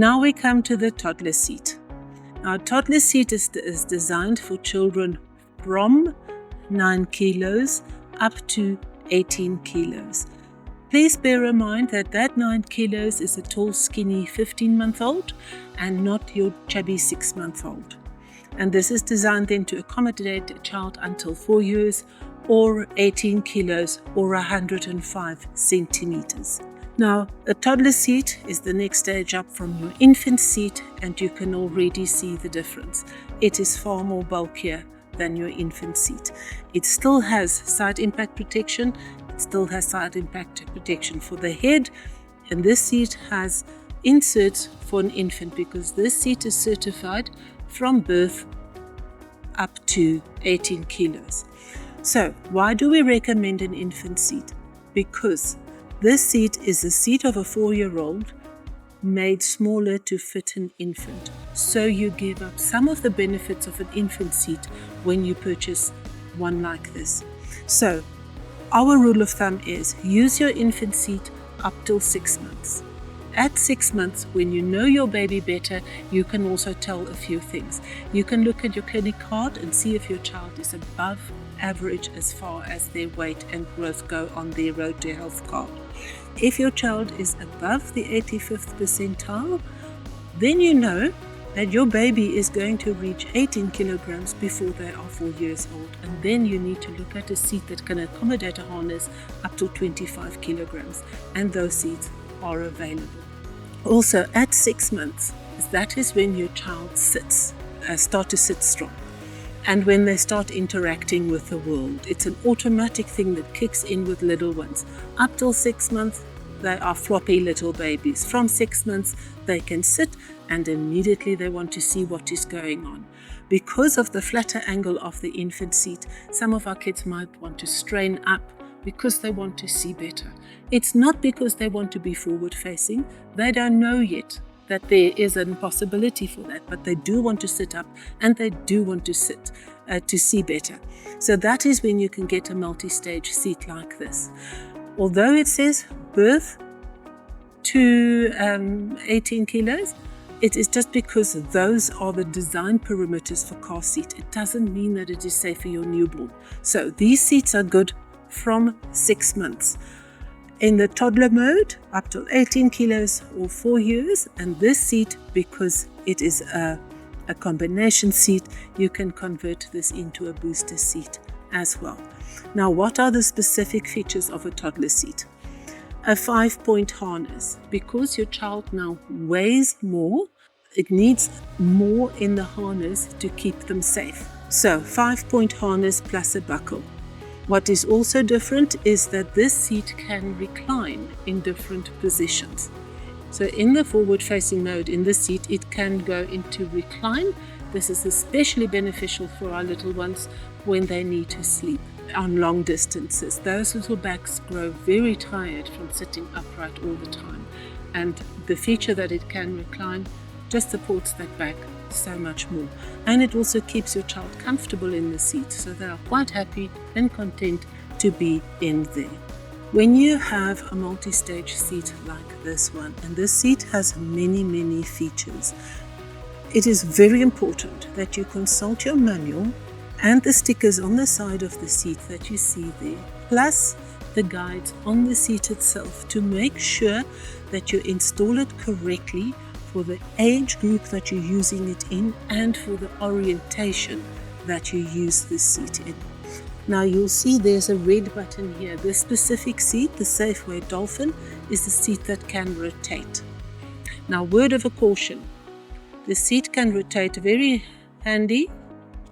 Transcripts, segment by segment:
Now we come to the toddler seat. Our toddler seat is designed for children from 9 kilos up to 18 kilos. Please bear in mind that 9 kilos is a tall, skinny 15-month-old and not your chubby 6-month-old. And this is designed then to accommodate a child until 4 years or 18 kilos or 105 centimeters. Now, a toddler seat is the next stage up from your infant seat, and you can already see the difference. It is far more bulkier than your infant seat. It still has side impact protection. It still has side impact protection for the head, and this seat has inserts for an infant because this seat is certified from birth up to 18 kilos. So why do we recommend an infant seat? Because this seat is a seat of a 4-year-old made smaller to fit an infant. So you give up some of the benefits of an infant seat when you purchase one like this. So our rule of thumb is use your infant seat up till 6 months. At 6 months, when you know your baby better, you can also tell a few things. You can look at your clinic card and see if your child is above average as far as their weight and growth go on their Road to Health card. If your child is above the 85th percentile, then you know that your baby is going to reach 18 kilograms before they are 4 years old. And then you need to look at a seat that can accommodate a harness up to 25 kilograms. And those seats are available. Also, at 6 months, that is when your child start to sit strong. And when they start interacting with the world, it's an automatic thing that kicks in with little ones. Up till 6 months, they are floppy little babies. From 6 months, they can sit and immediately they want to see what is going on. Because of the flatter angle of the infant seat, some of our kids might want to strain up because they want to see better. It's not because they want to be forward facing. They don't know yet that there is a possibility for that, but they do want to sit up and they do want to sit to see better. So that is when you can get a multi-stage seat like this. Although it says birth to 18 kilos, it is just because those are the design parameters for car seat. It doesn't mean that it is safe for your newborn. So these seats are good from 6 months. In the toddler mode, up to 18 kilos or 4 years, and this seat, because it is a combination seat, you can convert this into a booster seat as well. Now, what are the specific features of a toddler seat? A 5-point harness. Because your child now weighs more, it needs more in the harness to keep them safe. So 5-point harness plus a buckle. What is also different is that this seat can recline in different positions. So in the forward-facing mode in the seat, it can go into recline. This is especially beneficial for our little ones when they need to sleep on long distances. Those little backs grow very tired from sitting upright all the time. And the feature that it can recline just supports that back so much more. And it also keeps your child comfortable in the seat, so they are quite happy and content to be in there. When you have a multi-stage seat like this one, and this seat has many features, it is very important that you consult your manual and the stickers on the side of the seat that you see there, plus the guides on the seat itself, to make sure that you install it correctly for the age group that you're using it in and for the orientation that you use this seat in. Now you'll see there's a red button here. This specific seat, the Safeway Dolphin, is the seat that can rotate. Now, word of a caution, the seat can rotate very handy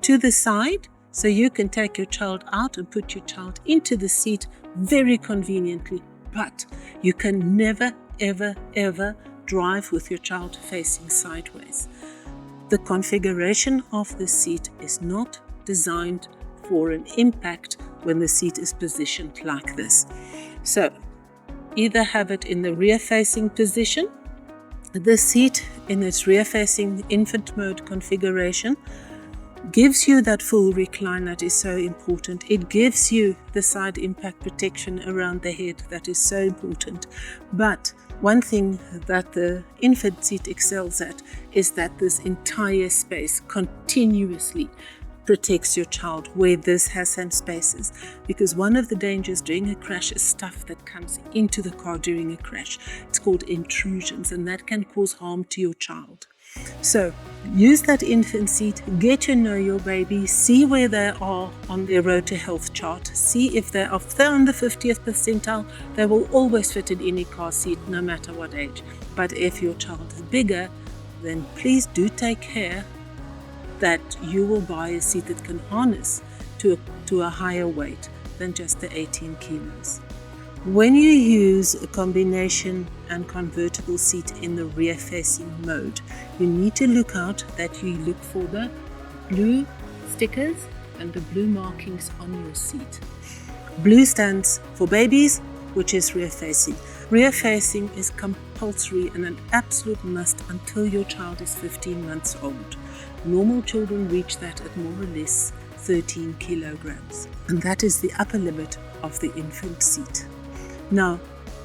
to the side, so you can take your child out and put your child into the seat very conveniently, but you can never, ever drive with your child facing sideways. The configuration of the seat is not designed for an impact when the seat is positioned like this. So either have it in the rear-facing position. The seat in its rear-facing infant mode configuration gives you that full recline that is so important. It gives you the side impact protection around the head that is so important. But One thing that the infant seat excels at is that this entire space continuously protects your child where this has some spaces, because one of the dangers during a crash is stuff that comes into the car during a crash. It's called intrusions, and that can cause harm to your child. So use that infant seat, get to know your baby, see where they are on their road to health chart, see if they're on the 50th percentile. They will always fit in any car seat no matter what age. But if your child is bigger, then please do take care that you will buy a seat that can harness to a higher weight than just the 18 kilos. When you use a combination and convertible seat in the rear-facing mode, you need to look out that you look for the blue stickers and the blue markings on your seat. Blue stands for babies, which is rear-facing. Rear-facing is compulsory and an absolute must until your child is 15 months old. Normal children reach that at more or less 13 kilograms, and that is the upper limit of the infant seat. Now,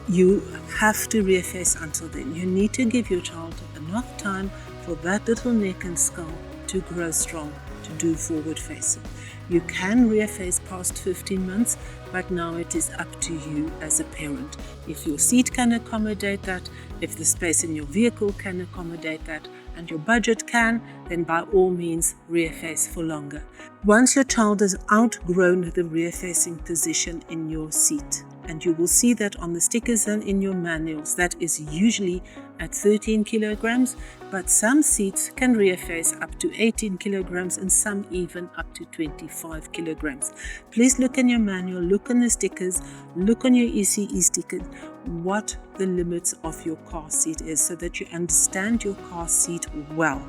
you have to rear face until then. You need to give your child enough time for that little neck and skull to grow strong, to do forward facing. You can rear face past 15 months, but now it is up to you as a parent. If your seat can accommodate that, if the space in your vehicle can accommodate that, and your budget can, then by all means rear face for longer. Once your child has outgrown the rear facing position in your seat, and you will see that on the stickers and in your manuals, that is usually at 13 kilograms, but some seats can rear face up to 18 kilograms and some even up to 25 kilograms. Please look in your manual, look on the stickers, look on your ECE sticker, what the limits of your car seat is, so that you understand your car seat well.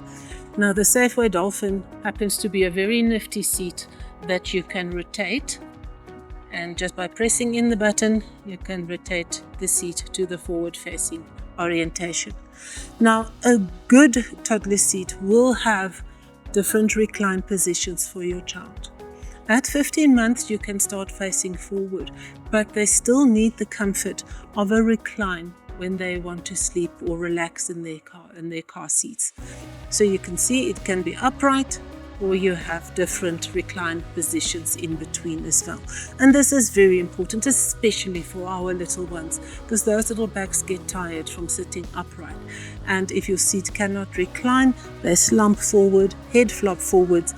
Now, the Safeway Dolphin happens to be a very nifty seat that you can rotate. And just by pressing in the button, you can rotate the seat to the forward-facing orientation. Now, a good toddler seat will have different recline positions for your child. At 15 months, you can start facing forward, but they still need the comfort of a recline when they want to sleep or relax in their car seats. So you can see it can be upright, or you have different recline positions in between as well. And this is very important, especially for our little ones, because those little backs get tired from sitting upright. And if your seat cannot recline, they slump forward, head flop forwards,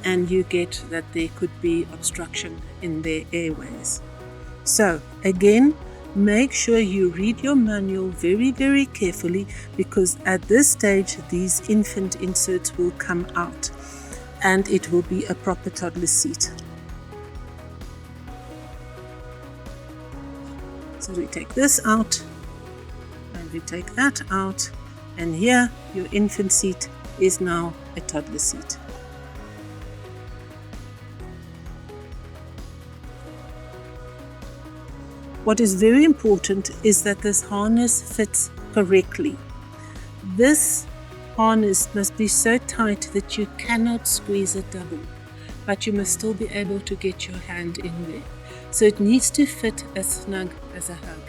and you get that there could be obstruction in their airways. So again, make sure you read your manual very, very carefully, because at this stage, these infant inserts will come out, and it will be a proper toddler seat. So we take this out, and we take that out, and here your infant seat is now a toddler seat. What is very important is that this harness fits correctly. This harness must be so tight that you cannot squeeze it double, but you must still be able to get your hand in there. So it needs to fit as snug as a hug.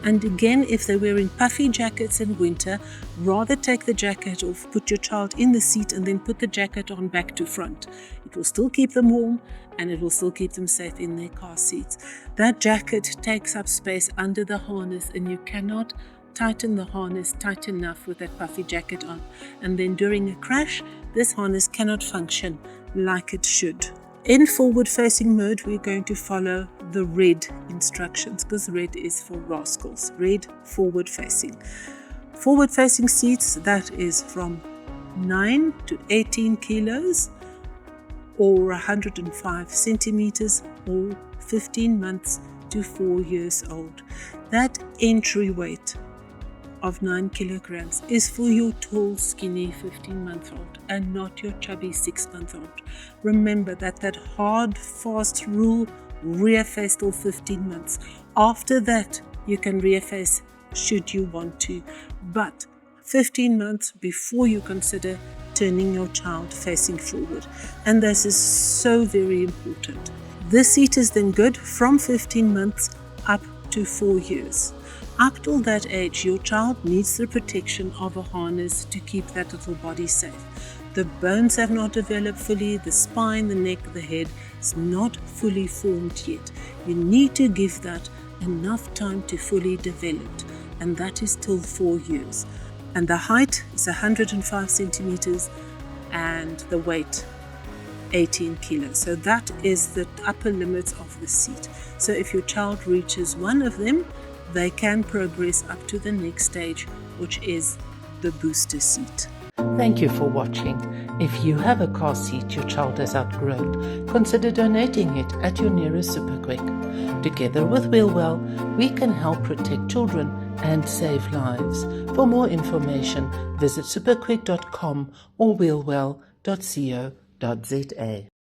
And again, if they're wearing puffy jackets in winter, rather take the jacket off, put your child in the seat, and then put the jacket on back to front. It will still keep them warm, and it will still keep them safe in their car seats. That jacket takes up space under the harness, and you cannot tighten the harness tight enough with that puffy jacket on. And then during a crash, this harness cannot function like it should. In forward-facing mode, we're going to follow the red instructions, because red is for rascals. Red, forward-facing. Forward-facing seats, that is from 9 to 18 kilos, or 105 centimeters, or 15 months to 4 years old. That entry weight of 9 kilograms is for your tall, skinny 15-month-old and not your chubby 6-month-old. Remember that hard, fast rule, rear face till 15 months. After that, you can rear face should you want to, but 15 months before you consider turning your child facing forward. And this is so very important. This seat is then good from 15 months up to 4 years. Up till that age, your child needs the protection of a harness to keep that little body safe. The bones have not developed fully, the spine, the neck, the head is not fully formed yet. You need to give that enough time to fully develop, and that is till 4 years. And the height is 105 centimeters and the weight 18 kilos. So that is the upper limits of the seat. So if your child reaches one of them, they can progress up to the next stage, which is the booster seat. Thank you for watching. If you have a car seat your child has outgrown, consider donating it at your nearest Superquick. Together with Wheelwell, we can help protect children and save lives. For more information, visit superquick.com or wheelwell.co.za.